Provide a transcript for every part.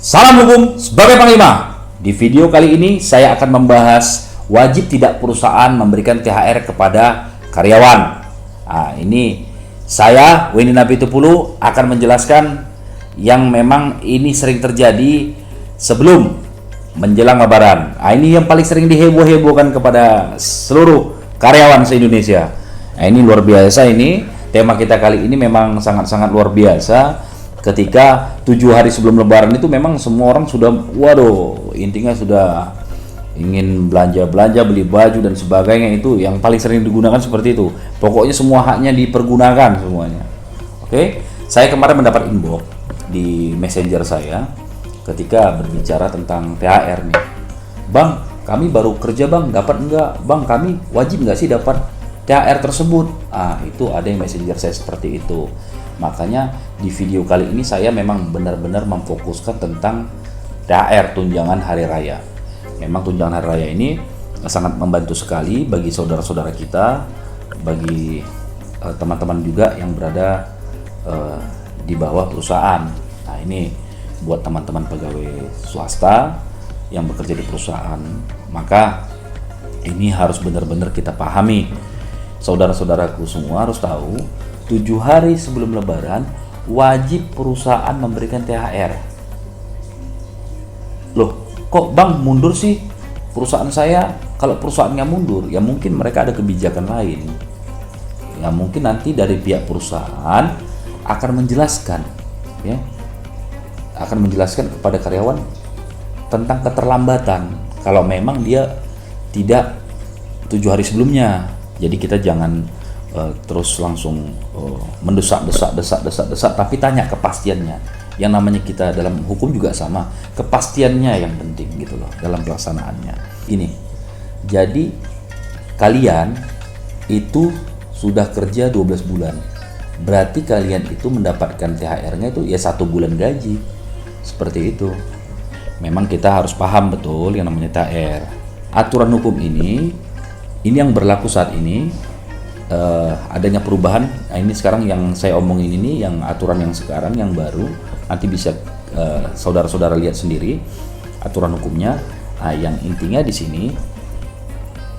Salam hukum sebagai panglima. Di video kali ini saya akan membahas wajib tidak perusahaan memberikan THR kepada karyawan. Nah, ini saya Wendy Napitupulu akan menjelaskan yang memang ini sering terjadi sebelum menjelang Lebaran. Nah, ini yang paling sering diheboh-hebohkan kepada seluruh karyawan se-Indonesia. Nah, ini luar biasa ini. Tema kita kali ini memang sangat-sangat luar biasa. Ketika 7 hari sebelum Lebaran itu memang semua orang sudah, waduh, intinya sudah ingin belanja-belanja, beli baju dan sebagainya. Itu yang paling sering digunakan seperti itu. Pokoknya semua haknya dipergunakan semuanya. Oke, saya kemarin mendapat inbox di messenger saya ketika berbicara tentang THR nih. Bang, kami baru kerja bang, dapat enggak? Bang, kami wajib enggak sih dapat THR tersebut? Ah, itu ada yang messenger saya seperti itu. Makanya di video kali ini saya memang benar-benar memfokuskan tentang THR, tunjangan hari raya. Memang tunjangan hari raya ini sangat membantu sekali bagi saudara-saudara kita, bagi teman-teman juga yang berada di bawah perusahaan. Nah, ini buat teman-teman pegawai swasta yang bekerja di perusahaan, maka ini harus benar-benar kita pahami. Saudara-saudaraku semua harus tahu, 7 hari sebelum Lebaran wajib perusahaan memberikan THR. Loh, kok bang mundur sih perusahaan saya? Kalau perusahaannya mundur, ya mungkin mereka ada kebijakan lain. Ya mungkin nanti dari pihak perusahaan akan menjelaskan, ya, akan menjelaskan kepada karyawan tentang keterlambatan. Kalau memang dia tidak 7 hari sebelumnya, jadi kita jangan terus langsung mendesak, tapi tanya kepastiannya. Yang namanya kita dalam hukum juga sama, kepastiannya yang penting gitu loh dalam pelaksanaannya. Ini, jadi kalian itu sudah kerja 12 bulan, berarti kalian itu mendapatkan THR-nya itu ya 1 bulan gaji, seperti itu. Memang kita harus paham betul yang namanya THR. Aturan hukum ini yang berlaku saat ini. Adanya perubahan. Nah, ini sekarang yang saya omongin ini yang aturan yang sekarang yang baru, nanti bisa saudara-saudara lihat sendiri aturan hukumnya. Nah, yang intinya di sini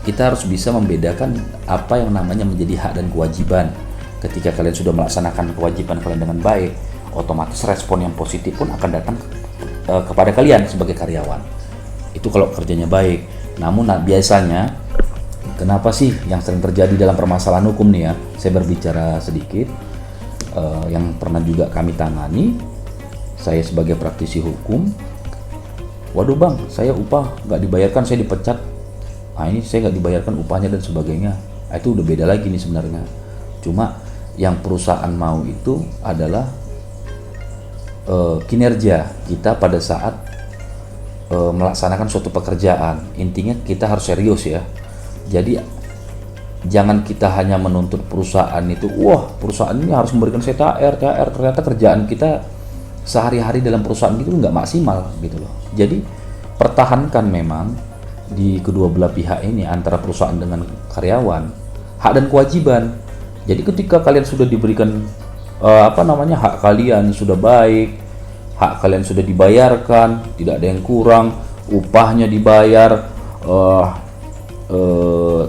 kita harus bisa membedakan apa yang namanya menjadi hak dan kewajiban. Ketika kalian sudah melaksanakan kewajiban kalian dengan baik, otomatis respon yang positif pun akan datang kepada kalian sebagai karyawan. Itu kalau kerjanya baik. Namun biasanya kenapa sih yang sering terjadi dalam permasalahan hukum nih ya, saya berbicara sedikit yang pernah juga kami tangani, saya sebagai praktisi hukum. Waduh bang, saya upah nggak dibayarkan, saya dipecat. Nah ini saya nggak dibayarkan upahnya dan sebagainya. Nah, itu udah beda lagi nih sebenarnya. Cuma yang perusahaan mau itu adalah kinerja kita pada saat melaksanakan suatu pekerjaan. Intinya kita harus serius ya. Jadi jangan kita hanya menuntut perusahaan itu, wah perusahaan ini harus memberikan saya THR, ternyata kerjaan kita sehari-hari dalam perusahaan itu nggak maksimal gitu loh. Jadi pertahankan memang di kedua belah pihak ini, antara perusahaan dengan karyawan, hak dan kewajiban. Jadi ketika kalian sudah diberikan hak kalian sudah baik, hak kalian sudah dibayarkan, tidak ada yang kurang, upahnya dibayar,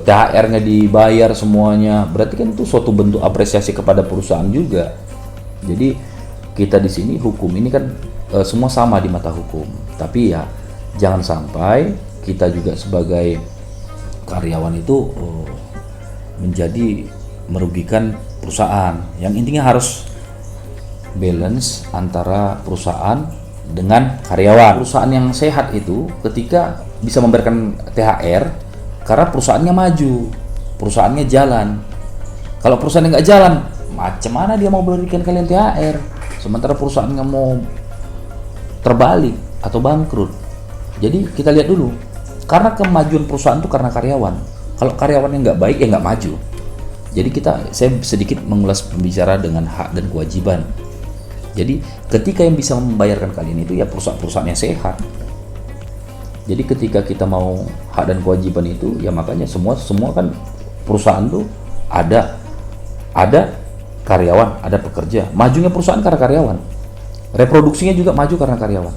THR-nya dibayar semuanya, berarti kan itu suatu bentuk apresiasi kepada perusahaan juga. Jadi kita di sini hukum ini kan semua sama di mata hukum, tapi ya jangan sampai kita juga sebagai karyawan itu menjadi merugikan perusahaan. Yang intinya harus balance antara perusahaan dengan karyawan. Perusahaan yang sehat itu ketika bisa memberikan THR karena perusahaannya maju, perusahaannya jalan. Kalau perusahaannya nggak jalan, macam mana dia mau berikan kalian THR? Sementara perusahaannya mau terbalik atau bangkrut. Jadi kita lihat dulu, karena kemajuan perusahaan itu karena karyawan. Kalau karyawannya nggak baik, ya nggak maju. Jadi saya sedikit mengulas pembicara dengan hak dan kewajiban. Jadi ketika yang bisa membayarkan kalian itu ya perusahaan-perusahaan yang sehat. Jadi ketika kita mau hak dan kewajiban itu, ya makanya semua kan perusahaan tuh ada karyawan, ada pekerja. Majunya perusahaan karena karyawan. Reproduksinya juga maju karena karyawan.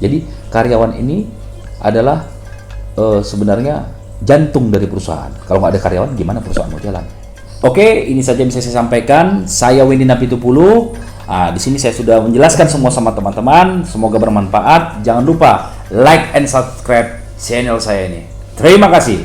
Jadi karyawan ini adalah sebenarnya jantung dari perusahaan. Kalau nggak ada karyawan, gimana perusahaan mau jalan? Oke, ini saja yang bisa saya sampaikan. Saya Wendy Napitupulu. Di sini saya sudah menjelaskan semua sama teman-teman. Semoga bermanfaat. Jangan lupa like and subscribe channel saya ini. Terima kasih.